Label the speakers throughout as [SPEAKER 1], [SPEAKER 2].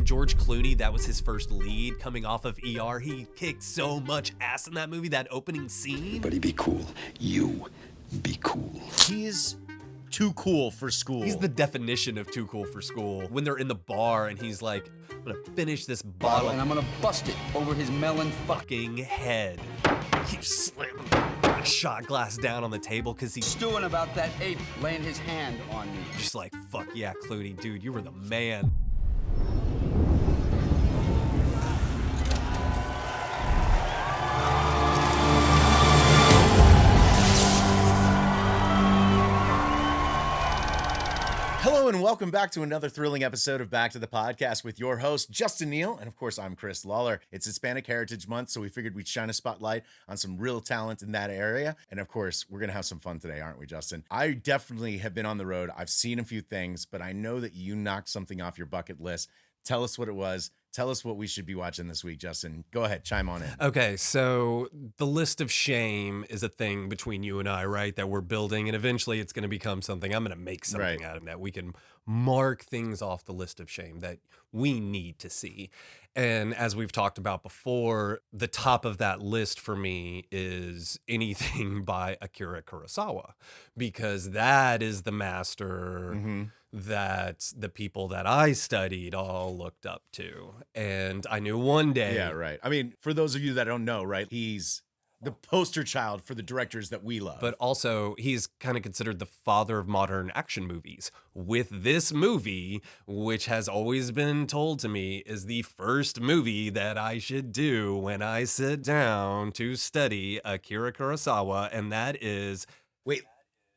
[SPEAKER 1] George Clooney, that was his first lead coming off of ER. He kicked so much ass in that movie, that opening scene.
[SPEAKER 2] Everybody be cool. You be cool.
[SPEAKER 3] He's too cool for school.
[SPEAKER 1] He's the definition of too cool for school. When they're in the bar and he's like, I'm gonna finish this bottle
[SPEAKER 4] and I'm gonna bust it over his melon
[SPEAKER 1] fucking head. Keeps slamming a shot glass down on the table because he's
[SPEAKER 4] stewing about that ape laying his hand on me.
[SPEAKER 1] just like, fuck yeah, Clooney, dude, you were the man.
[SPEAKER 3] Hello and welcome back to another thrilling episode of Back to the Podcast with your host, Justin Neal, and of course, I'm Chris Lawler. It's Hispanic Heritage Month, so we figured we'd shine a spotlight on some real talent in that area. And of course, we're going to have some fun today, aren't we, Justin? I definitely have been on the road. I've seen a few things, but I know that you knocked something off your bucket list. Tell us what it was. Tell us what we should be watching this week, Justin. Go ahead, chime on in.
[SPEAKER 1] Okay, so the list of shame is a thing between you and I, right? That we're building, and eventually it's going to become something. I'm going to make something out of that. We can mark things off the list of shame that we need to see. And as we've talked about before, the top of that list for me is anything by Akira Kurosawa, because that is the master that the people that I studied all looked up to. And I knew one day.
[SPEAKER 3] Yeah, right. I mean, for those of you that don't know, right, he's the poster child for the directors that we love.
[SPEAKER 1] But also, he's kind of considered the father of modern action movies. With this movie, which has always been told to me is the first movie that I should do when I sit down to study Akira Kurosawa, and that is...
[SPEAKER 3] Wait,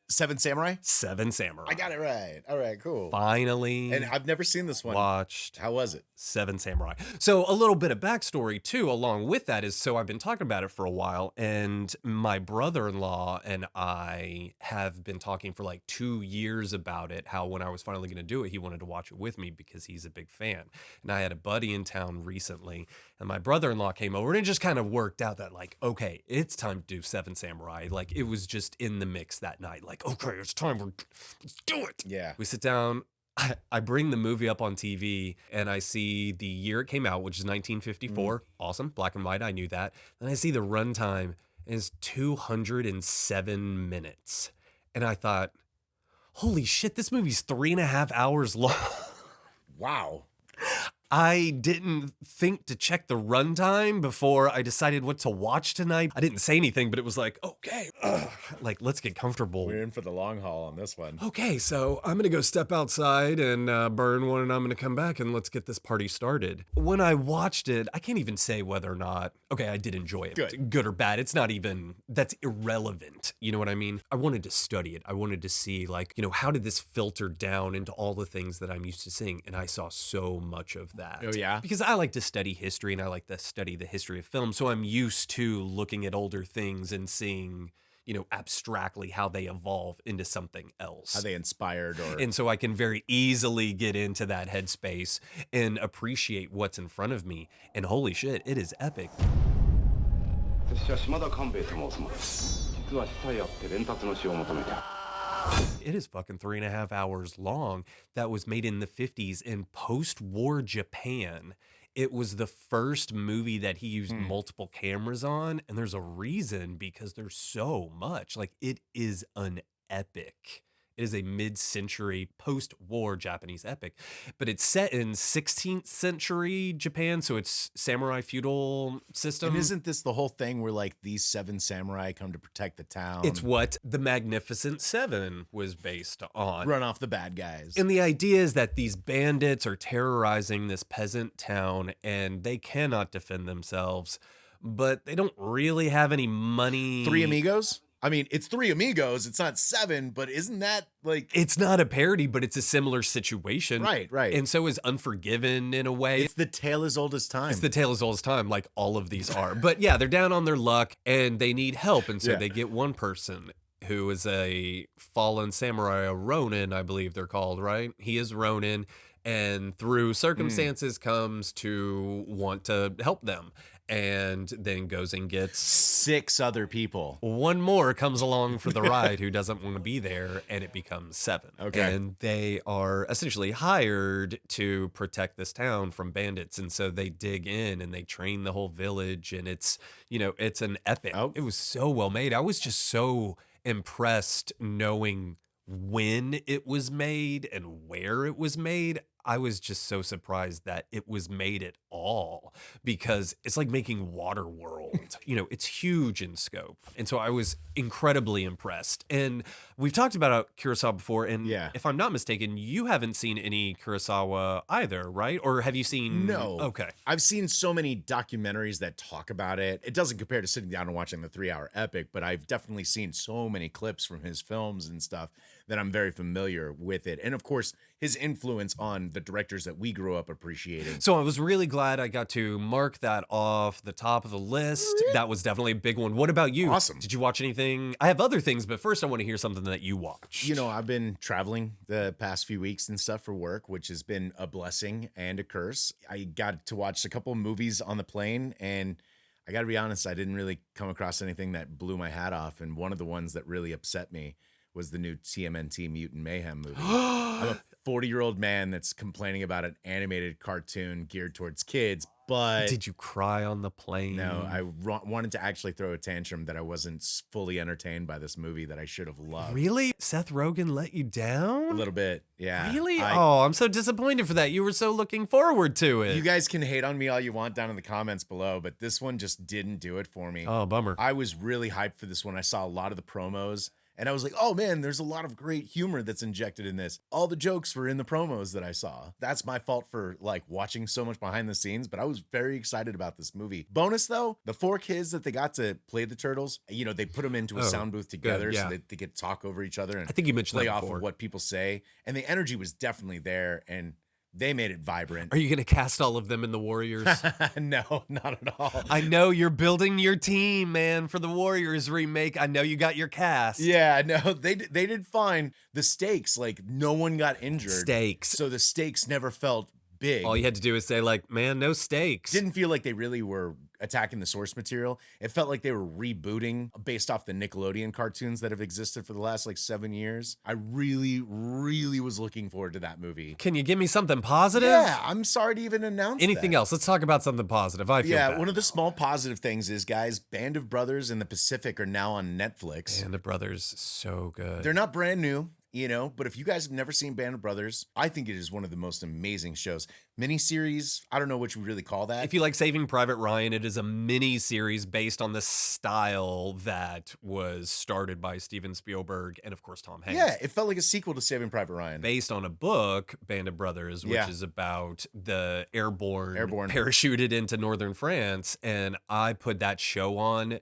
[SPEAKER 3] Seven Samurai?
[SPEAKER 1] Seven Samurai.
[SPEAKER 3] I got it right. All right, cool.
[SPEAKER 1] Finally.
[SPEAKER 3] And I've never seen this one.
[SPEAKER 1] Watched.
[SPEAKER 3] How was it?
[SPEAKER 1] Seven Samurai. So a little bit of backstory too, along with that is, so I've been talking about it for a while, and my brother-in-law and I have been talking for like 2 years about it, how when I was finally going to do it, he wanted to watch it with me because he's a big fan. And I had a buddy in town recently, and my brother-in-law came over, and it just kind of worked out that like, okay, it's time to do Seven Samurai. Like it was just in the mix that night. Like, okay, it's time, let's do it.
[SPEAKER 3] Yeah.
[SPEAKER 1] We sit down. I bring the movie up on TV and I see the year it came out, which is 1954. Awesome. Black and white. I knew that. Then I see the runtime is 207 minutes. And I thought, holy shit, this movie's 3.5 hours long.
[SPEAKER 3] Wow.
[SPEAKER 1] I didn't think to check the runtime before I decided what to watch tonight. I didn't say anything, but it was like, okay, like, let's get comfortable.
[SPEAKER 3] We're in for the long haul on this one.
[SPEAKER 1] Okay, so I'm going to go step outside and burn one, and I'm going to come back and let's get this party started. When I watched it, I can't even say whether or not, okay, I did enjoy it. Good or bad. It's not even, that's irrelevant. You know what I mean? I wanted to study it. I wanted to see, like, you know, how did this filter down into all the things that I'm used to seeing? And I saw so much of that.
[SPEAKER 3] Oh, yeah?
[SPEAKER 1] Because I like to study history and I like to study the history of film. So I'm used to looking at older things and seeing, you know, abstractly how they evolve into something else.
[SPEAKER 3] How they inspired or...
[SPEAKER 1] And so I can very easily get into that headspace and appreciate what's in front of me. And holy shit, it is epic. It is fucking 3.5 hours long. That was made in the 50s in post-war Japan. It was the first movie that he used multiple cameras on, and there's a reason, because there's so much. Like, it is an epic. It is a mid-century post-war Japanese epic, but it's set in 16th century Japan, so it's samurai feudal system.
[SPEAKER 3] And isn't this the whole thing where like these 7 samurai come to protect the town?
[SPEAKER 1] It's what the Magnificent Seven was based on.
[SPEAKER 3] Run off the bad guys.
[SPEAKER 1] And the idea is that these bandits are terrorizing this peasant town and they cannot defend themselves, but they don't really have any money.
[SPEAKER 3] Three Amigos? I mean, it's Three Amigos. It's not 7, but isn't that like...
[SPEAKER 1] It's not a parody, but it's a similar situation.
[SPEAKER 3] Right, right.
[SPEAKER 1] And so is Unforgiven in a way.
[SPEAKER 3] It's the tale as old as time.
[SPEAKER 1] It's the tale as old as time, like all of these are. But yeah, they're down on their luck and they need help. And so they get one person who is a fallen samurai, a Ronin, I believe they're called, right? He is Ronin. And through circumstances comes to want to help them. and then goes and gets
[SPEAKER 3] 6 other people.
[SPEAKER 1] one more comes along for the ride who doesn't want to be there, and it becomes 7.
[SPEAKER 3] Okay.
[SPEAKER 1] And they are essentially hired to protect this town from bandits. And so they dig in and they train the whole village, and it's, it's an epic.
[SPEAKER 3] Oh.
[SPEAKER 1] It was so well made. I was just so impressed knowing when it was made and where it was made. I was just so surprised that it was made at all, because it's like making Waterworld. It's huge in scope. And so I was incredibly impressed. And we've talked about Kurosawa before, and
[SPEAKER 3] Yeah.
[SPEAKER 1] if I'm not mistaken, you haven't seen any Kurosawa either, right? Or have you seen?
[SPEAKER 3] No.
[SPEAKER 1] Okay.
[SPEAKER 3] I've seen so many documentaries that talk about it. It doesn't compare to sitting down and watching the 3-hour epic, but I've definitely seen so many clips from his films and stuff that I'm very familiar with it. And of course, his influence on the directors that we grew up appreciating.
[SPEAKER 1] So I was really glad I got to mark that off the top of the list. That was definitely a big one. What about you?
[SPEAKER 3] Awesome.
[SPEAKER 1] Did you watch anything? I have other things, but first I want to hear something that you watched.
[SPEAKER 3] I've been traveling the past few weeks and stuff for work, which has been a blessing and a curse. I got to watch a couple movies on the plane, and I got to be honest, I didn't really come across anything that blew my hat off. And one of the ones that really upset me was the new TMNT Mutant Mayhem movie. I'm a 40-year-old man that's complaining about an animated cartoon geared towards kids, but
[SPEAKER 1] Did you cry on the plane?
[SPEAKER 3] no, I wanted to actually throw a tantrum that I wasn't fully entertained by this movie that I should have loved.
[SPEAKER 1] Really? Seth Rogen let you
[SPEAKER 3] A
[SPEAKER 1] down?
[SPEAKER 3] little bit, yeah.
[SPEAKER 1] Really? I'm so disappointed for that. You were so looking forward to it.
[SPEAKER 3] You guys can hate on me all you want down in the comments below, but this one just didn't do it for me.
[SPEAKER 1] Oh, bummer.
[SPEAKER 3] I was really hyped for this one. I saw a lot of the promos, and I was like, oh man, there's a lot of great humor that's injected in this. All the jokes were in the promos that I saw. That's my fault for watching so much behind the scenes, but I was very excited about this movie. Bonus though, the 4 kids that they got to play the turtles, they put them into a sound booth together
[SPEAKER 1] yeah.
[SPEAKER 3] so that they could talk over each other and
[SPEAKER 1] I think you mentioned
[SPEAKER 3] play
[SPEAKER 1] that
[SPEAKER 3] off
[SPEAKER 1] before.
[SPEAKER 3] of what people say. And the energy was definitely there, and they made it vibrant.
[SPEAKER 1] Are you going to cast all of them in the Warriors?
[SPEAKER 3] No, not at all.
[SPEAKER 1] I know you're building your team, man, for the Warriors remake. I know you got your cast.
[SPEAKER 3] Yeah, no, they did fine. The stakes, no one got injured.
[SPEAKER 1] Stakes.
[SPEAKER 3] So the stakes never felt big.
[SPEAKER 1] All you had to do is say, man, no stakes.
[SPEAKER 3] Didn't feel like they really were attacking the source material. It felt like they were rebooting based off the Nickelodeon cartoons that have existed for the last 7 years. I really, really was looking forward to that movie.
[SPEAKER 1] Can you give me something positive?
[SPEAKER 3] Yeah, I'm sorry to even announce
[SPEAKER 1] Anything
[SPEAKER 3] that.
[SPEAKER 1] else? Let's talk about something positive. I feel bad.
[SPEAKER 3] One of the small positive things is, guys, Band of Brothers in the Pacific are now on Netflix.
[SPEAKER 1] Band of Brothers, so good.
[SPEAKER 3] They're not brand new, but if you guys have never seen Band of Brothers, I think it is one of the most amazing shows. Miniseries, I don't know what you really call that.
[SPEAKER 1] If you like Saving Private Ryan, it is a mini series based on the style that was started by Steven Spielberg and, of course, Tom Hanks.
[SPEAKER 3] Yeah, it felt like a sequel to Saving Private Ryan.
[SPEAKER 1] Based on a book, Band of Brothers, which is about the airborne parachuted into northern France. And I put that show on.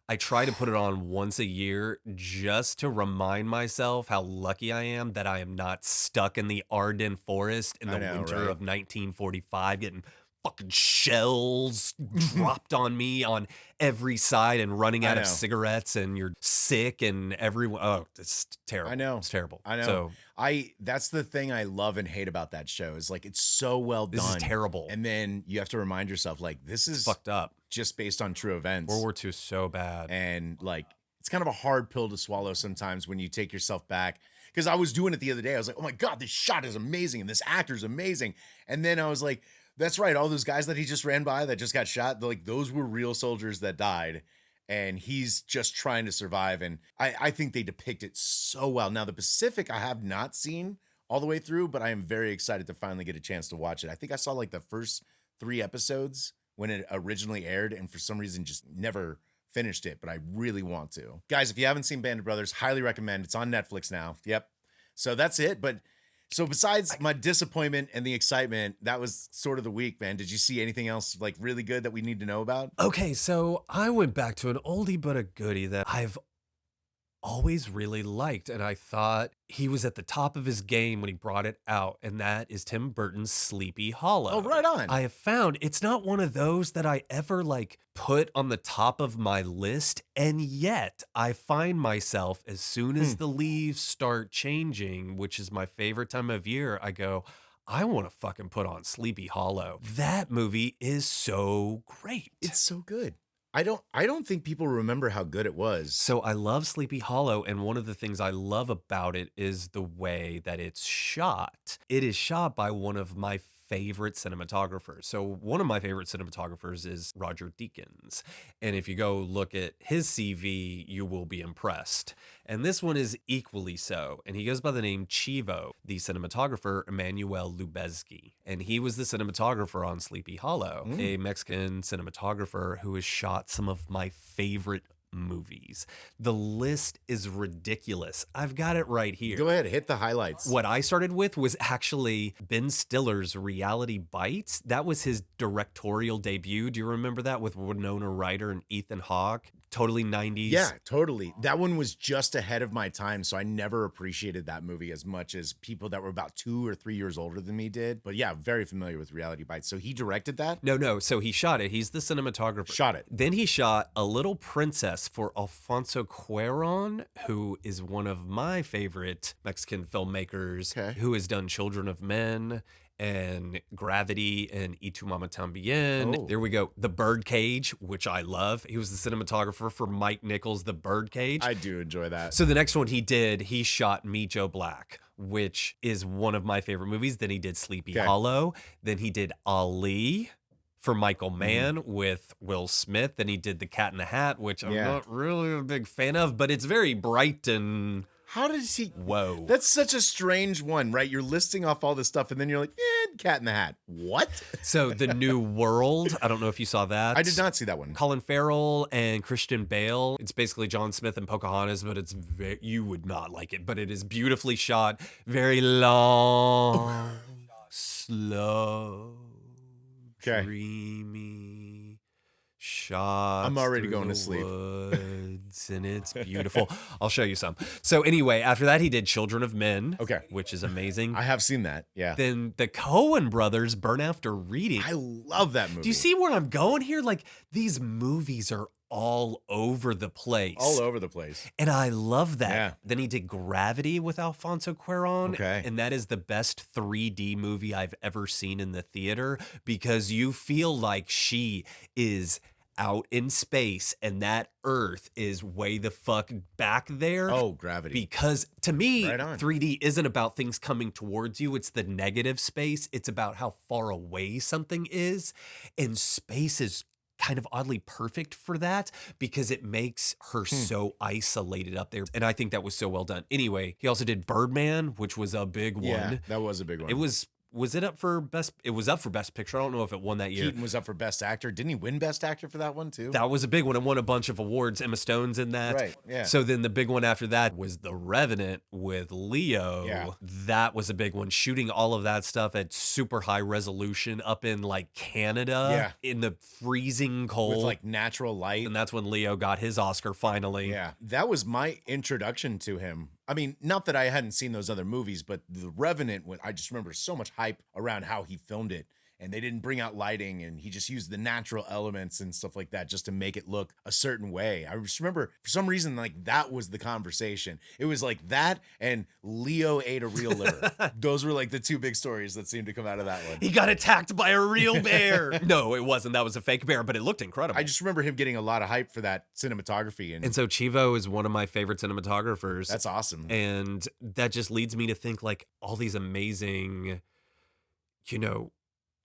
[SPEAKER 1] I try to put it on once a year just to remind myself how lucky I am that I am not stuck in the Ardennes forest in the winter of 1945 getting fucking shells dropped on me on every side and running out of cigarettes, and you're sick and everyone. Oh, it's terrible.
[SPEAKER 3] I know.
[SPEAKER 1] It's terrible.
[SPEAKER 3] I know.
[SPEAKER 1] So
[SPEAKER 3] that's the thing I love and hate about that show is it's so well done.
[SPEAKER 1] this is terrible.
[SPEAKER 3] And then you have to remind yourself this is
[SPEAKER 1] fucked up.
[SPEAKER 3] Just based on true events.
[SPEAKER 1] World War II is so bad.
[SPEAKER 3] And it's kind of a hard pill to swallow sometimes when you take yourself back. Because I was doing it the other day. I was like, oh my God, this shot is amazing. And this actor's amazing. And then I was like, that's right. All those guys that he just ran by that just got shot, those were real soldiers that died. And he's just trying to survive. And I think they depict it so well. Now, the Pacific, I have not seen all the way through, but I am very excited to finally get a chance to watch it. I think I saw the first 3 episodes when it originally aired, and for some reason just never finished it, but I really want to. Guys, if you haven't seen Band of Brothers, highly recommend. It's on Netflix now. Yep. So that's it. But so besides my disappointment and the excitement, that was sort of the week, man. Did you see anything else really good that we need to know about?
[SPEAKER 1] Okay, so I went back to an oldie but a goodie that I've always really liked, and I thought he was at the top of his game when he brought it out, and that is Tim Burton's Sleepy Hollow.
[SPEAKER 3] Oh, right on.
[SPEAKER 1] I have found it's not one of those that I ever put on the top of my list, and yet I find myself as soon as the leaves start changing, which is my favorite time of year, I go, I want to fucking put on Sleepy Hollow. That movie is so great.
[SPEAKER 3] It's so good. I don't think people remember how good it was.
[SPEAKER 1] So I love Sleepy Hollow, and one of the things I love about it is the way that it's shot. It is shot by one of my favorite cinematographers. So one of my favorite cinematographers is Roger Deakins. And if you go look at his CV, you will be impressed. And this one is equally so. And he goes by the name Chivo, the cinematographer Emmanuel Lubezki. And he was the cinematographer on Sleepy Hollow, a Mexican cinematographer who has shot some of my favorite movies. The list is ridiculous. I've got it right here.
[SPEAKER 3] Go ahead, hit the highlights.
[SPEAKER 1] What I started with was actually Ben Stiller's Reality Bites. That was his directorial debut. Do you remember that, with Winona Ryder and Ethan Hawke? Totally 90s.
[SPEAKER 3] Yeah, totally. That one was just ahead of my time, so I never appreciated that movie as much as people that were about 2 or 3 years older than me did. But yeah, very familiar with Reality Bites. So he directed that?
[SPEAKER 1] No. So he shot it. He's the cinematographer.
[SPEAKER 3] Shot it.
[SPEAKER 1] Then he shot A Little Princess for Alfonso Cuarón, who is one of my favorite Mexican filmmakers, who has done Children of Men and Gravity and Y Tu Mama Tambien.
[SPEAKER 3] Oh.
[SPEAKER 1] There we go. The Birdcage, which I love. He was the cinematographer for Mike Nichols' The Birdcage.
[SPEAKER 3] I do enjoy that.
[SPEAKER 1] So the next one he did, he shot Me, Joe Black, which is one of my favorite movies. Then he did Sleepy Hollow. Then he did Ali for Michael Mann with Will Smith. Then he did The Cat in the Hat, which I'm not really a big fan of, but it's very bright and...
[SPEAKER 3] How does he...
[SPEAKER 1] Whoa.
[SPEAKER 3] That's such a strange one, right? You're listing off all this stuff, and then you're like, Cat in the Hat. What?
[SPEAKER 1] So The New World, I don't know if you saw that.
[SPEAKER 3] I did not see that one.
[SPEAKER 1] Colin Farrell and Christian Bale. It's basically John Smith and Pocahontas, but it's you would not like it, but it is beautifully shot. Very long, slow, dreamy shots.
[SPEAKER 3] I'm already
[SPEAKER 1] through
[SPEAKER 3] going
[SPEAKER 1] the
[SPEAKER 3] to sleep.
[SPEAKER 1] Woods, and it's beautiful. I'll show you some. So anyway, after that, he did Children of Men, which is amazing.
[SPEAKER 3] I have seen that, yeah.
[SPEAKER 1] Then the Coen brothers, Burn After Reading.
[SPEAKER 3] I love that movie.
[SPEAKER 1] Do you see where I'm going here? Like, these movies are all over the place.
[SPEAKER 3] All over the place.
[SPEAKER 1] And I love that.
[SPEAKER 3] Yeah.
[SPEAKER 1] Then he did Gravity with Alfonso Cuarón.
[SPEAKER 3] Okay.
[SPEAKER 1] And that is the best 3D movie I've ever seen in the theater, because you feel like she is out in space and that Earth is way the fuck back there.
[SPEAKER 3] Oh, Gravity.
[SPEAKER 1] Because to me,
[SPEAKER 3] Right on.
[SPEAKER 1] 3D isn't about things coming towards you. It's the negative space. It's about how far away something is. And space is kind of oddly perfect for that, because it makes her so isolated up there. And I think that was so well done. Anyway, he also did Birdman, which was a big one.
[SPEAKER 3] Yeah, that was a big one.
[SPEAKER 1] It was it up for best? It was up for best picture. I don't know if it won that year.
[SPEAKER 3] Keaton was up for best actor. Didn't he win best actor for that one too?
[SPEAKER 1] That was a big one. It won a bunch of awards. Emma Stone's in that.
[SPEAKER 3] Right, yeah.
[SPEAKER 1] So then the big one after that was The Revenant with Leo.
[SPEAKER 3] Yeah.
[SPEAKER 1] That was a big one. Shooting all of that stuff at super high resolution up in like Canada in the freezing cold.
[SPEAKER 3] With like natural light.
[SPEAKER 1] And that's when Leo got his Oscar finally.
[SPEAKER 3] Yeah. That was my introduction to him. I mean, not that I hadn't seen those other movies, but The Revenant, I just remember so much hype around how he filmed it. And they didn't bring out lighting, and he just used the natural elements and stuff like that just to make it look a certain way. I just remember, for some reason, like that was the conversation. It was like that and Leo ate a real liver. Those were like the two big stories that seemed to come out of that one.
[SPEAKER 1] He got attacked by a real bear. No, it wasn't. That was a fake bear, but it looked incredible.
[SPEAKER 3] I just remember him getting a lot of hype for that cinematography.
[SPEAKER 1] And so Chivo is one of my favorite cinematographers.
[SPEAKER 3] That's awesome.
[SPEAKER 1] And that just leads me to think like all these amazing,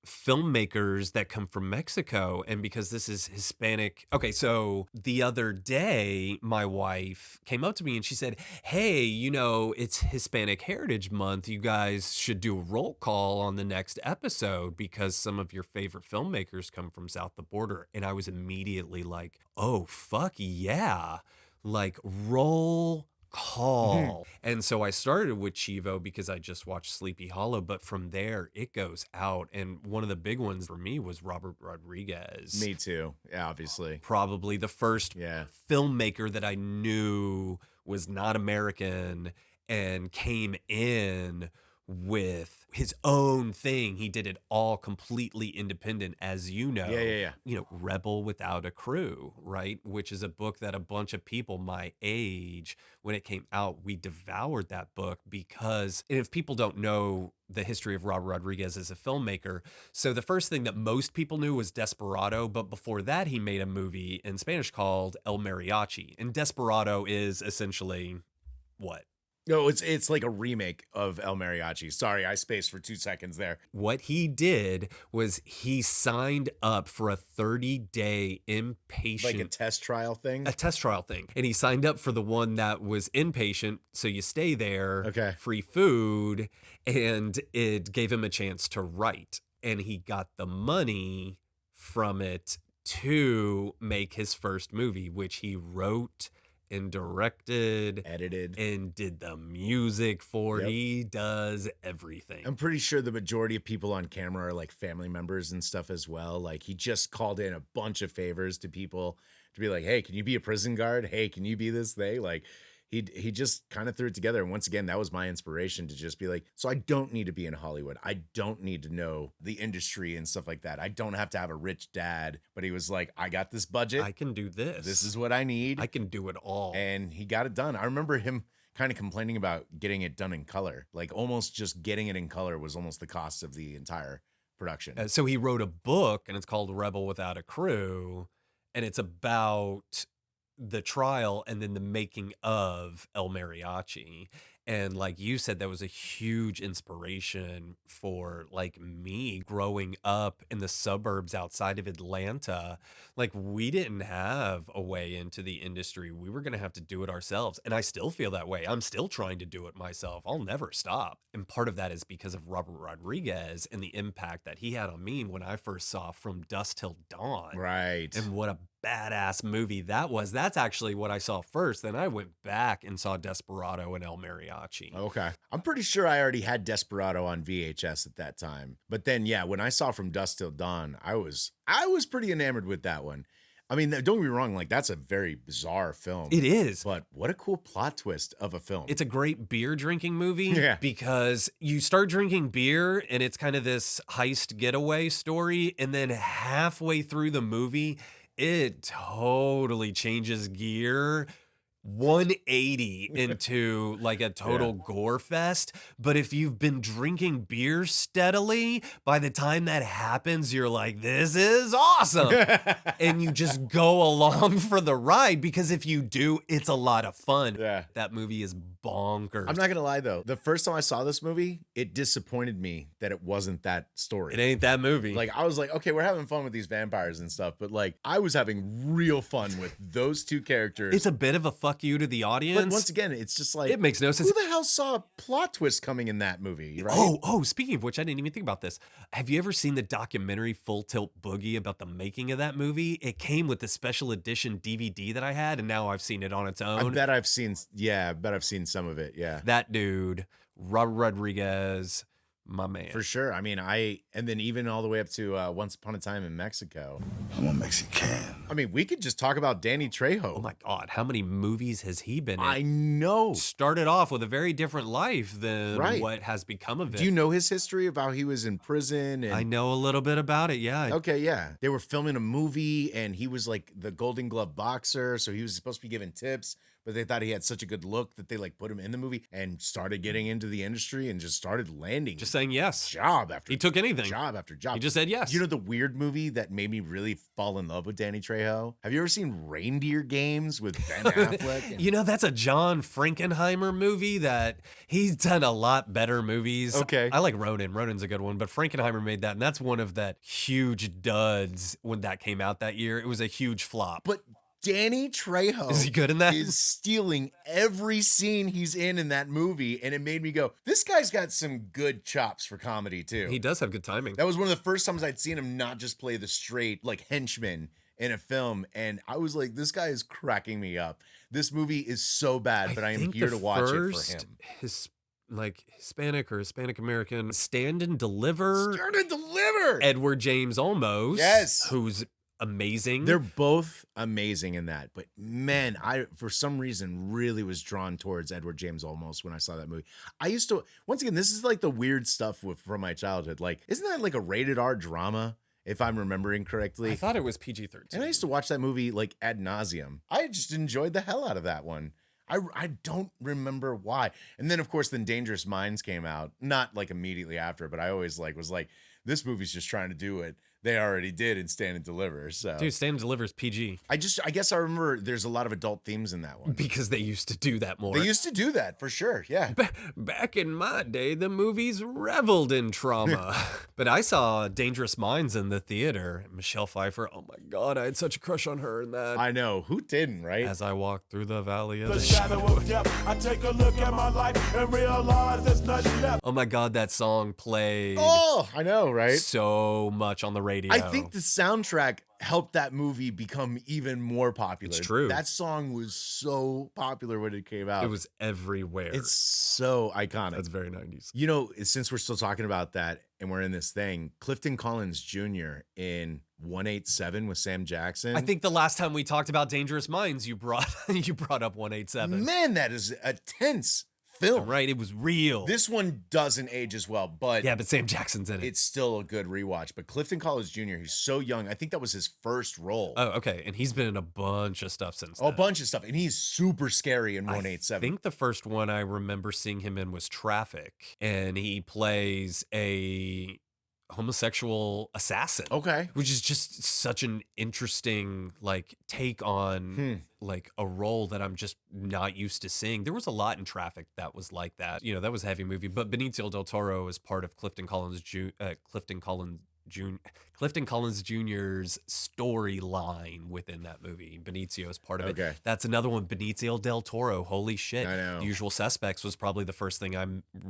[SPEAKER 1] filmmakers that come from Mexico. And because this is Hispanic. Okay, so the other day, my wife came up to me and she said, hey, it's Hispanic Heritage Month. You guys should do a roll call on the next episode because some of your favorite filmmakers come from south the border. And I was immediately like, oh, fuck yeah. Like, roll call. And so I started with Chivo because I just watched Sleepy Hollow, but from there it goes out. And one of the big ones for me was Robert Rodriguez.
[SPEAKER 3] Me too. Yeah, obviously.
[SPEAKER 1] Probably the first filmmaker that I knew was not American and came in with his own thing. He did it all completely independent, as you know.
[SPEAKER 3] Yeah.
[SPEAKER 1] You know, Rebel Without a Crew, right? Which is a book that a bunch of people my age, when it came out, we devoured that book because, and if people don't know the history of Robert Rodriguez as a filmmaker, so the first thing that most people knew was Desperado, but before that he made a movie in Spanish called El Mariachi. And Desperado is essentially what?
[SPEAKER 3] No, it's like a remake of El Mariachi. Sorry, I spaced for 2 seconds there.
[SPEAKER 1] What he did was he signed up for a 30-day inpatient...
[SPEAKER 3] Like a test trial thing?
[SPEAKER 1] A test trial thing. And he signed up for the one that was inpatient, so you stay there,
[SPEAKER 3] Okay.
[SPEAKER 1] free food, and it gave him a chance to write. And he got the money from it to make his first movie, which he wrote and directed,
[SPEAKER 3] edited,
[SPEAKER 1] and did the music for.
[SPEAKER 3] Yep.
[SPEAKER 1] He does everything.
[SPEAKER 3] I'm pretty sure the majority of people on camera are like family members and stuff as well. Like he just called in a bunch of favors to people to be like, hey, can you be a prison guard? Hey, can you be this thing? Like he just kind of threw it together. And once again, that was my inspiration to just be like, so I don't need to be in Hollywood. I don't need to know the industry and stuff like that. I don't have to have a rich dad. But he was like, I got this budget.
[SPEAKER 1] I can do this.
[SPEAKER 3] This is what I need.
[SPEAKER 1] I can do it all.
[SPEAKER 3] And he got it done. I remember him kind of complaining about getting it done in color. Like almost just getting it in color was almost the cost of the entire production.
[SPEAKER 1] So he wrote a book, and it's called Rebel Without a Crew, and it's about the trial and then the making of El Mariachi. And like you said, that was a huge inspiration for like me growing up in the suburbs outside of Atlanta. Like we didn't have a way into the industry. We were going to have to do it ourselves. And I still feel that way. I'm still trying to do it myself. I'll never stop. And part of that is because of Robert Rodriguez and the impact that he had on me when I first saw From Dusk Till Dawn.
[SPEAKER 3] Right.
[SPEAKER 1] And what a badass movie that was. That's actually what I saw first. Then I went back and saw Desperado and El Mariachi.
[SPEAKER 3] Okay. I'm pretty sure I already had Desperado on VHS at that time. But then, yeah, when I saw From Dusk Till Dawn, I was pretty enamored with that one. I mean, don't get me wrong, like that's a very bizarre film.
[SPEAKER 1] It is.
[SPEAKER 3] But what a cool plot twist of a film.
[SPEAKER 1] It's a great beer drinking movie.
[SPEAKER 3] Yeah.
[SPEAKER 1] Because you start drinking beer and it's kind of this heist getaway story. And then halfway through the movie, it totally changes gear 180 into like a total gore fest. But if you've been drinking beer steadily, by the time that happens, you're like, this is awesome. And you just go along for the ride, because if you do, it's a lot of fun.
[SPEAKER 3] Yeah.
[SPEAKER 1] That movie is bonkers.
[SPEAKER 3] I'm not going to lie, though. The first time I saw this movie, it disappointed me that it wasn't that story.
[SPEAKER 1] It ain't that movie.
[SPEAKER 3] Like, I was like, okay, we're having fun with these vampires and stuff, but like, I was having real fun with those two characters.
[SPEAKER 1] It's a bit of a fuck you to the audience.
[SPEAKER 3] But once again, it's just like,
[SPEAKER 1] it makes no sense.
[SPEAKER 3] Who the hell saw a plot twist coming in that movie, right?
[SPEAKER 1] Oh, speaking of which, I didn't even think about this. Have you ever seen the documentary Full Tilt Boogie about the making of that movie? It came with the special edition DVD that I had, and now I've seen it on its own.
[SPEAKER 3] I bet I've seen some of it, yeah.
[SPEAKER 1] That dude, Robert Rodriguez, my man.
[SPEAKER 3] For sure. I mean, and then even all the way up to Once Upon a Time in Mexico.
[SPEAKER 2] I'm a Mexican.
[SPEAKER 3] I mean, we could just talk about Danny Trejo.
[SPEAKER 1] Oh my God, how many movies has he been in?
[SPEAKER 3] I know.
[SPEAKER 1] Started off with a very different life than
[SPEAKER 3] Right.
[SPEAKER 1] what has become of it.
[SPEAKER 3] Do you know his history of how he was in prison? And
[SPEAKER 1] I know a little bit about it, yeah.
[SPEAKER 3] okay, yeah. They were filming a movie and he was like the Golden Glove boxer, so he was supposed to be giving tips, but they thought he had such a good look that they like put him in the movie and started getting into the industry and just started landing.
[SPEAKER 1] Just saying yes.
[SPEAKER 3] Job after
[SPEAKER 1] He took anything.
[SPEAKER 3] job after job.
[SPEAKER 1] He just said yes.
[SPEAKER 3] You know the weird movie that made me really fall in love with Danny Trejo? Have you ever seen Reindeer Games with Ben Affleck?
[SPEAKER 1] You know, that's a John Frankenheimer movie that he's done a lot better movies.
[SPEAKER 3] Okay.
[SPEAKER 1] I like Ronin. Ronin's a good one, but Frankenheimer made that, and that's one of that huge duds when that came out that year. It was a huge flop.
[SPEAKER 3] But Danny Trejo
[SPEAKER 1] Is he good in that?
[SPEAKER 3] is stealing every scene he's in that movie, and it made me go, this guy's got some good chops for comedy too.
[SPEAKER 1] He does have good timing.
[SPEAKER 3] That was one of the first times I'd seen him not just play the straight like henchman in a film, and I was like, this guy is cracking me up. This movie is so bad, but I am
[SPEAKER 1] think
[SPEAKER 3] here
[SPEAKER 1] the
[SPEAKER 3] to watch it for
[SPEAKER 1] first
[SPEAKER 3] him.
[SPEAKER 1] Hispanic or Hispanic American Stand and Deliver.
[SPEAKER 3] Stern and Deliver.
[SPEAKER 1] Edward James Olmos.
[SPEAKER 3] Yes.
[SPEAKER 1] Who's amazing.
[SPEAKER 3] They're both amazing in that. But man, I, for some reason, really was drawn towards Edward James Olmos when I saw that movie. I used to, once again, this is like the weird stuff from my childhood. Like, isn't that like a rated R drama, if I'm remembering correctly?
[SPEAKER 1] I thought it was PG-13.
[SPEAKER 3] And I used to watch that movie like ad nauseum. I just enjoyed the hell out of that one. I don't remember why. And then, of course, then Dangerous Minds came out. Not like immediately after, but I always like was like, this movie's just trying to do it. They already did in Stand and Deliver. So,
[SPEAKER 1] Dude, Stand and Deliver's PG.
[SPEAKER 3] I guess I remember there's a lot of adult themes in that one.
[SPEAKER 1] Because they used to do that more.
[SPEAKER 3] They used to do that for sure. Yeah.
[SPEAKER 1] Back in my day, the movies reveled in trauma. But I saw Dangerous Minds in the theater. Michelle Pfeiffer, oh my God, I had such a crush on her in that.
[SPEAKER 3] I know. Who didn't, right?
[SPEAKER 1] As I walked through the valley of
[SPEAKER 5] The
[SPEAKER 1] the
[SPEAKER 5] shadow of death. I take a look at my life and realize there's nothing left.
[SPEAKER 1] Oh my God, that song played
[SPEAKER 3] Oh, I know, right?
[SPEAKER 1] so much on the radio.
[SPEAKER 3] I think the soundtrack helped that movie become even more popular.
[SPEAKER 1] It's true.
[SPEAKER 3] That song was so popular when it came out.
[SPEAKER 1] It was everywhere.
[SPEAKER 3] It's so iconic.
[SPEAKER 1] That's very 90s.
[SPEAKER 3] You know, since we're still talking about that and we're in this thing, Clifton Collins Jr. in 187 with Sam Jackson.
[SPEAKER 1] I think the last time we talked about Dangerous Minds, you brought up 187.
[SPEAKER 3] Man, that is a tense film.
[SPEAKER 1] Right, it was real.
[SPEAKER 3] This one doesn't age as well, but
[SPEAKER 1] yeah, but Sam Jackson's in it.
[SPEAKER 3] it's still a good rewatch. But Clifton Collins Jr., he's so young. I think that was his first role.
[SPEAKER 1] Oh, okay. And he's been in a bunch of stuff since
[SPEAKER 3] A
[SPEAKER 1] then.
[SPEAKER 3] bunch of stuff. And he's super scary in
[SPEAKER 1] I
[SPEAKER 3] 187.
[SPEAKER 1] think the first one I remember seeing him in was Traffic, and he plays a homosexual assassin.
[SPEAKER 3] Okay.
[SPEAKER 1] Which is just such an interesting like take on like a role that I'm just not used to seeing. There was a lot in Traffic that was like that. You know, that was a heavy movie, but Benicio del Toro is part of Clifton Collins Jr.'s storyline within that movie. Benicio is part of
[SPEAKER 3] Okay.
[SPEAKER 1] it. That's another one. Benicio del Toro. Holy shit.
[SPEAKER 3] I know.
[SPEAKER 1] The Usual Suspects was probably the first thing I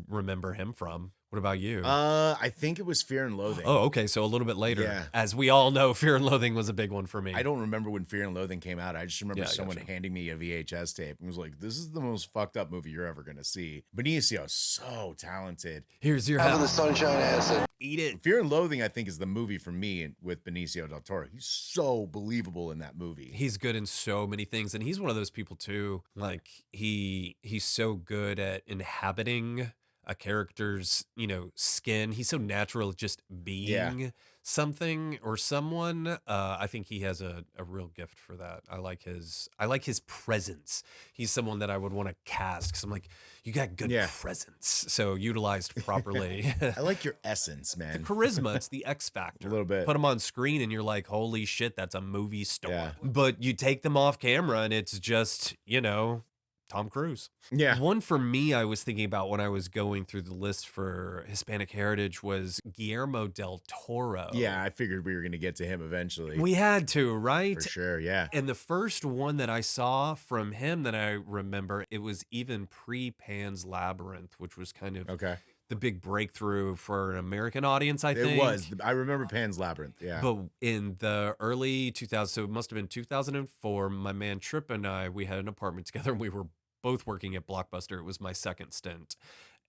[SPEAKER 1] remember him from. What about you?
[SPEAKER 3] I think it was Fear and Loathing.
[SPEAKER 1] Oh, okay. So a little bit later.
[SPEAKER 3] Yeah.
[SPEAKER 1] As we all know, Fear and Loathing was a big one for me.
[SPEAKER 3] I don't remember when Fear and Loathing came out. I just remember
[SPEAKER 1] Yeah, I
[SPEAKER 3] someone
[SPEAKER 1] gotcha.
[SPEAKER 3] handing me a VHS tape and was like, this is the most fucked up movie you're ever going to see. Benicio, so talented.
[SPEAKER 1] Here's your
[SPEAKER 2] Have the
[SPEAKER 1] house.
[SPEAKER 2] sunshine acid.
[SPEAKER 1] Eat it.
[SPEAKER 3] Fear and Loathing, I think, is the movie for me with Benicio del Toro. He's so believable in that movie.
[SPEAKER 1] He's good in so many things, and he's one of those people too. Like he's so good at inhabiting a character's, you know, skin. He's so natural at just being something or someone. I think he has a real gift for that. I like his presence. He's someone that I would want to cast because I'm like, you got good presence. So utilized properly.
[SPEAKER 3] I like your essence,
[SPEAKER 1] The
[SPEAKER 3] man.
[SPEAKER 1] charisma, it's the X factor.
[SPEAKER 3] A little bit.
[SPEAKER 1] Put them on screen and you're like, holy shit, that's a movie star.
[SPEAKER 3] Yeah.
[SPEAKER 1] But you take them off camera and it's just, you know, Tom Cruise.
[SPEAKER 3] Yeah.
[SPEAKER 1] One for me I was thinking about when I was going through the list for Hispanic heritage was Guillermo del Toro.
[SPEAKER 3] Yeah, I figured we were going to get to him eventually.
[SPEAKER 1] We had to, right?
[SPEAKER 3] For sure, yeah.
[SPEAKER 1] And the first one that I saw from him that I remember, it was even pre-Pan's Labyrinth, which was kind of
[SPEAKER 3] Okay.
[SPEAKER 1] the big breakthrough for an American audience, I think.
[SPEAKER 3] It was. I remember Pan's Labyrinth, yeah.
[SPEAKER 1] But in the early 2000s, so it must have been 2004, my man Tripp and I, we had an apartment together and we were both working at Blockbuster. It was my second stint.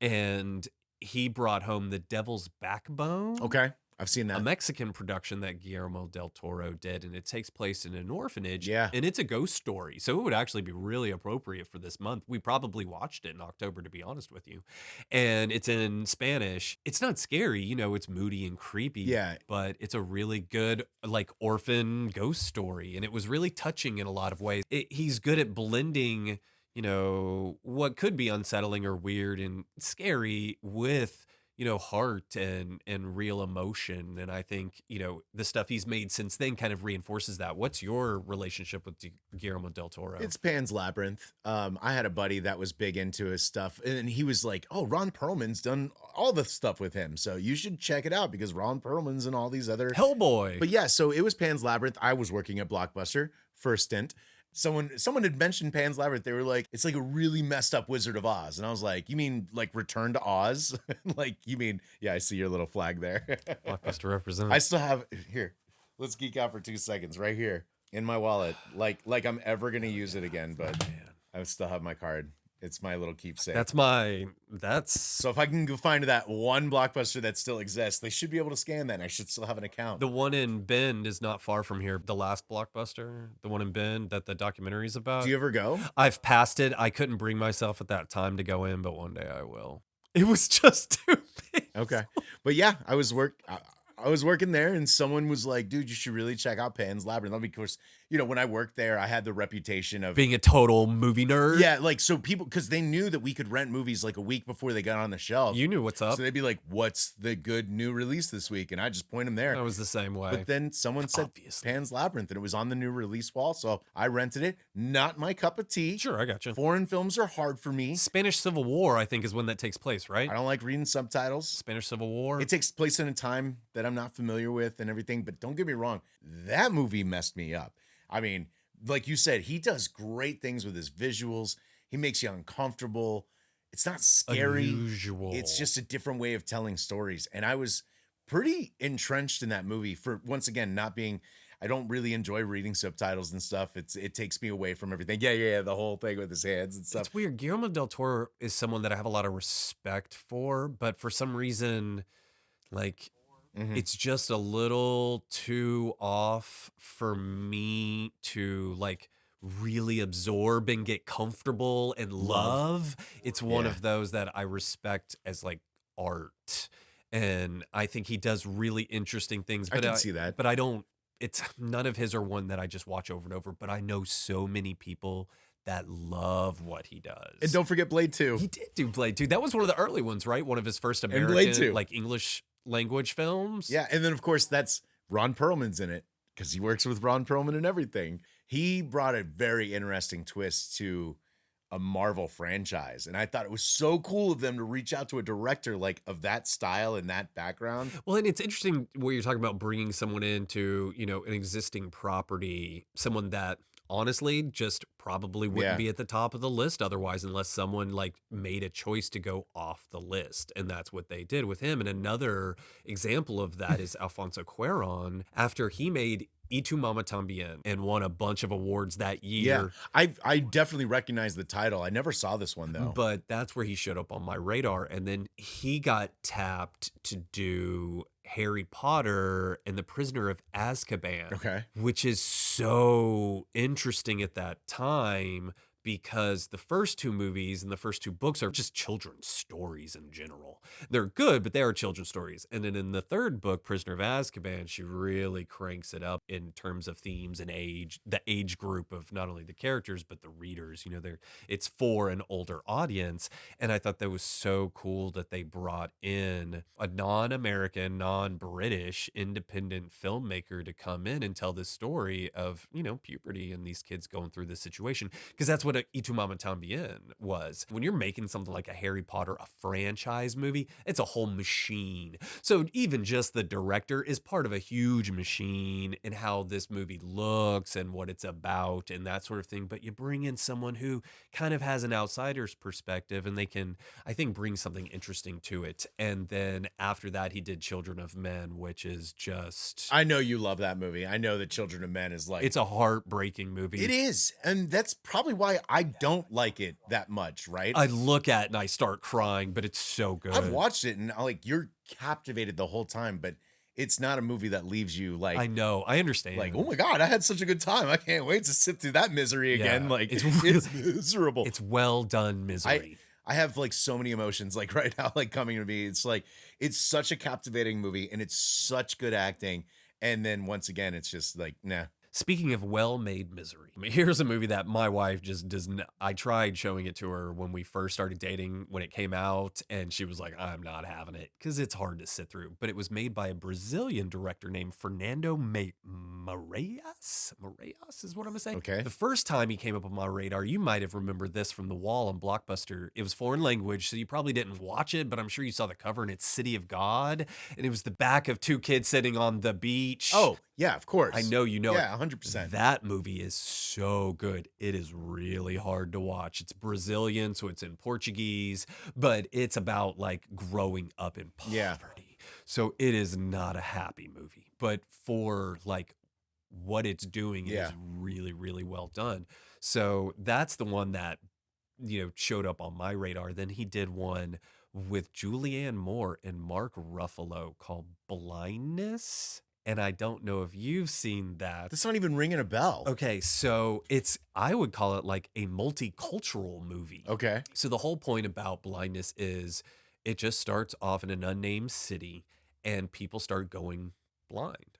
[SPEAKER 1] And he brought home The Devil's Backbone.
[SPEAKER 3] Okay, I've seen
[SPEAKER 1] A
[SPEAKER 3] that.
[SPEAKER 1] Mexican production that Guillermo del Toro did, and it takes place in an orphanage.
[SPEAKER 3] Yeah.
[SPEAKER 1] And it's a ghost story. So it would actually be really appropriate for this month. We probably watched it in October, to be honest with you. And it's in Spanish. It's not scary, you know, it's moody and creepy.
[SPEAKER 3] Yeah.
[SPEAKER 1] But it's a really good, like, orphan ghost story. And it was really touching in a lot of ways. He's good at blending, you know, what could be unsettling or weird and scary with, you know, heart and real emotion. And I think, you know, the stuff he's made since then kind of reinforces that. What's your relationship with Guillermo del Toro?
[SPEAKER 3] It's Pan's Labyrinth. I had a buddy that was big into his stuff, and he was like, oh, Ron Perlman's done all the stuff with him, so you should check it out because Ron Perlman's and all these other...
[SPEAKER 1] Hellboy.
[SPEAKER 3] But yeah, so it was Pan's Labyrinth. I was working at Blockbuster for a stint. Someone had mentioned Pan's Labyrinth. They were like, it's like a really messed up Wizard of Oz. And I was like, you mean like Return to Oz? Like, you mean, yeah, I see your little flag there.
[SPEAKER 1] Blockbuster represents.
[SPEAKER 3] I still have, here, let's geek out for 2 seconds right here in my wallet. Like I'm ever going to use it again, but I still have my card. It's my little keepsake.
[SPEAKER 1] That's
[SPEAKER 3] So if I can go find that one Blockbuster that still exists, they should be able to scan that, and I should still have an account.
[SPEAKER 1] the one in Bend is not far from here. The last Blockbuster, the one in Bend that the documentary is about.
[SPEAKER 3] Do you ever go?
[SPEAKER 1] I've passed it. I couldn't bring myself at that time to go in, but one day I will. It was just too big.
[SPEAKER 3] Okay. But yeah, I was working there, and someone was like, dude, you should really check out Pan's Labyrinth. I mean, of course, when I worked there, I had the reputation of
[SPEAKER 1] Being a total movie nerd.
[SPEAKER 3] yeah, like, so people, because they knew that we could rent movies like a week before they got on the shelf.
[SPEAKER 1] You knew what's up.
[SPEAKER 3] So they'd be like, what's the good new release this week? And I just point them there.
[SPEAKER 1] I was the same way.
[SPEAKER 3] But then someone said
[SPEAKER 1] Obviously.
[SPEAKER 3] Pan's Labyrinth, and it was on the new release wall. So I rented it. Not my cup of tea.
[SPEAKER 1] Sure, I got you.
[SPEAKER 3] Foreign films are hard for me.
[SPEAKER 1] Spanish Civil War, I think, is when that takes place, right?
[SPEAKER 3] I don't like reading subtitles.
[SPEAKER 1] Spanish Civil War.
[SPEAKER 3] It takes place in a time that I'm not familiar with and everything, but don't get me wrong, that movie messed me up. I mean, like you said, he does great things with his visuals. He makes you uncomfortable. It's not scary.
[SPEAKER 1] Unusual.
[SPEAKER 3] It's just a different way of telling stories. And I was pretty entrenched in that movie for, once again, not being, I don't really enjoy reading subtitles and stuff. It takes me away from everything. Yeah, the whole thing with his hands and stuff.
[SPEAKER 1] It's weird. Guillermo del Toro is someone that I have a lot of respect for, but for some reason, like, it's just a little too off for me to like really absorb and get comfortable and love. It's one of those that I respect as like art. And I think he does really interesting things. But
[SPEAKER 3] I can see that.
[SPEAKER 1] But I don't, it's none of his are one that I just watch over and over. But I know so many people that love what he does.
[SPEAKER 3] And don't forget Blade 2.
[SPEAKER 1] He did do Blade 2. That was one of the early ones, right? One of his first
[SPEAKER 3] Blade
[SPEAKER 1] American,
[SPEAKER 3] 2.
[SPEAKER 1] like English language films.
[SPEAKER 3] Yeah, and then of course that's Ron Perlman's in it because he works with Ron Perlman and everything. He brought a very interesting twist to a Marvel franchise, and I thought it was so cool of them to reach out to a director like of that style and that background.
[SPEAKER 1] Well, and it's interesting what you're talking about, bringing someone into, an existing property, someone that honestly just probably wouldn't be at the top of the list otherwise, unless someone like made a choice to go off the list. And that's what they did with him. And another example of that is Alfonso Cuarón, after he made Y Tu Mama Tambien and won a bunch of awards that year.
[SPEAKER 3] Yeah, I definitely recognize the title. I never saw this one though.
[SPEAKER 1] But that's where he showed up on my radar. And then he got tapped to do Harry Potter and the Prisoner of Azkaban.
[SPEAKER 3] Okay.
[SPEAKER 1] Which is so interesting at that time because the first two movies and the first two books are just children's stories in general. They're good, but they are children's stories. And then in the third book, Prisoner of Azkaban, she really cranks it up in terms of themes and age, the age group of not only the characters, but the readers. It's for an older audience. And I thought that was so cool that they brought in a non-American, non-British independent filmmaker to come in and tell this story of, puberty and these kids going through this situation. Because that's what Y Tu Mama Tambien was. When you're making something like a Harry Potter, a franchise movie, it's a whole machine. So even just the director is part of a huge machine in how this movie looks and what it's about and that sort of thing. But you bring in someone who kind of has an outsider's perspective and they can, I think, bring something interesting to it. And then after that, he did Children of Men, which is just...
[SPEAKER 3] I know you love that movie. I know that Children of Men is like...
[SPEAKER 1] It's a heartbreaking movie.
[SPEAKER 3] It is. And that's probably why I don't like it that much, right?
[SPEAKER 1] I look at it and I start crying, but it's so good.
[SPEAKER 3] I've watched it and you're captivated the whole time, but it's not a movie that leaves you like...
[SPEAKER 1] I know. I understand.
[SPEAKER 3] Like, oh my God, I had such a good time. I can't wait to sit through that misery again. Like, it's miserable.
[SPEAKER 1] It's well done misery.
[SPEAKER 3] I have like so many emotions like right now, like coming to me. It's like, it's such a captivating movie and it's such good acting. And then once again, it's just like, nah.
[SPEAKER 1] Speaking of well-made misery, here's a movie that my wife just doesn't... I tried showing it to her when we first started dating, when it came out, and she was like, I'm not having it, because it's hard to sit through. But it was made by a Brazilian director named Fernando Moraes? Moraes is what I'm going to say.
[SPEAKER 3] Okay.
[SPEAKER 1] The first time he came up on my radar, you might have remembered this from The Wall on Blockbuster. It was foreign language, so you probably didn't watch it, but I'm sure you saw the cover, and it's City of God, and it was the back of two kids sitting on the beach.
[SPEAKER 3] Oh, yeah, of course.
[SPEAKER 1] I know you know it.
[SPEAKER 3] Yeah, 100%.
[SPEAKER 1] That movie is so good. It is really hard to watch. It's Brazilian, so it's in Portuguese, but it's about like growing up in poverty.
[SPEAKER 3] Yeah.
[SPEAKER 1] So it is not a happy movie, but for like what it's doing, it is really, really well done. So that's the one that showed up on my radar. Then he did one with Julianne Moore and Mark Ruffalo called Blindness. And I don't know if you've seen that.
[SPEAKER 3] That's not even ringing a bell.
[SPEAKER 1] Okay, so I would call it like a multicultural movie.
[SPEAKER 3] Okay.
[SPEAKER 1] So the whole point about Blindness is it just starts off in an unnamed city and people start going blind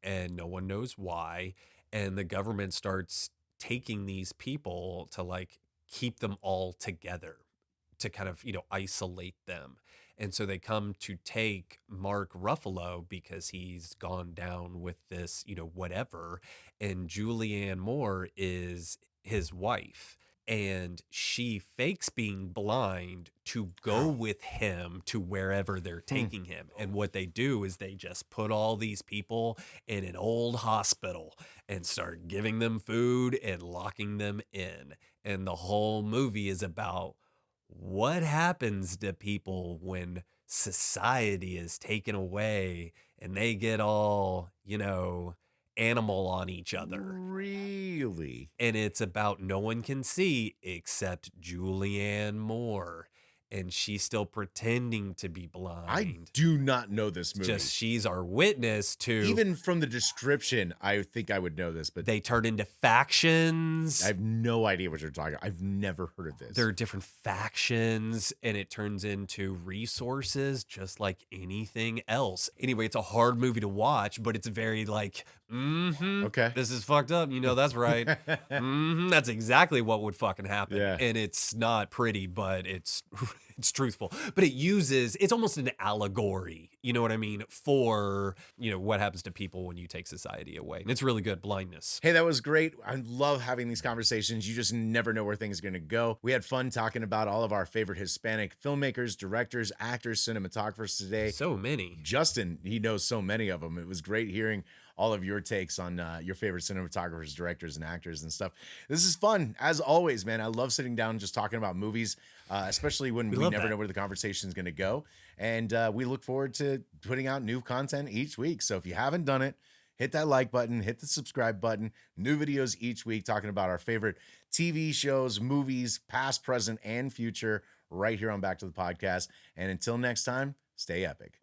[SPEAKER 1] and no one knows why. And the government starts taking these people to like keep them all together to kind of, isolate them. And so they come to take Mark Ruffalo because he's gone down with this, whatever. And Julianne Moore is his wife. And she fakes being blind to go with him to wherever they're taking him. And what they do is they just put all these people in an old hospital and start giving them food and locking them in. And the whole movie is about what happens to people when society is taken away and they get all, animal on each other.
[SPEAKER 3] Really?
[SPEAKER 1] And it's about no one can see except Julianne Moore. And she's still pretending to be blind.
[SPEAKER 3] I do not know this movie.
[SPEAKER 1] Just she's our witness to.
[SPEAKER 3] Even from the description, I think I would know this, but
[SPEAKER 1] they turn into factions.
[SPEAKER 3] I have no idea what you're talking about. I've never heard of this.
[SPEAKER 1] There are different factions, and it turns into resources just like anything else. Anyway, it's a hard movie to watch, but it's very like,
[SPEAKER 3] okay,
[SPEAKER 1] this is fucked up. That's right. That's exactly what would fucking happen.
[SPEAKER 3] Yeah.
[SPEAKER 1] And it's not pretty, but it's truthful. But it's almost an allegory, you know what I mean, for, what happens to people when you take society away. And it's really good. Blindness.
[SPEAKER 3] Hey, that was great. I love having these conversations. You just never know where things are going to go. We had fun talking about all of our favorite Hispanic filmmakers, directors, actors, cinematographers today.
[SPEAKER 1] So many.
[SPEAKER 3] Justin, he knows so many of them. It was great hearing all of your takes on your favorite cinematographers, directors, and actors and stuff. This is fun. As always, man, I love sitting down and just talking about movies, especially when we never know where the conversation is going to go. And we look forward to putting out new content each week. So if you haven't done it, hit that like button, hit the subscribe button. New videos each week talking about our favorite TV shows, movies, past, present, and future, right here on Back to the Podcast. And until next time, stay epic.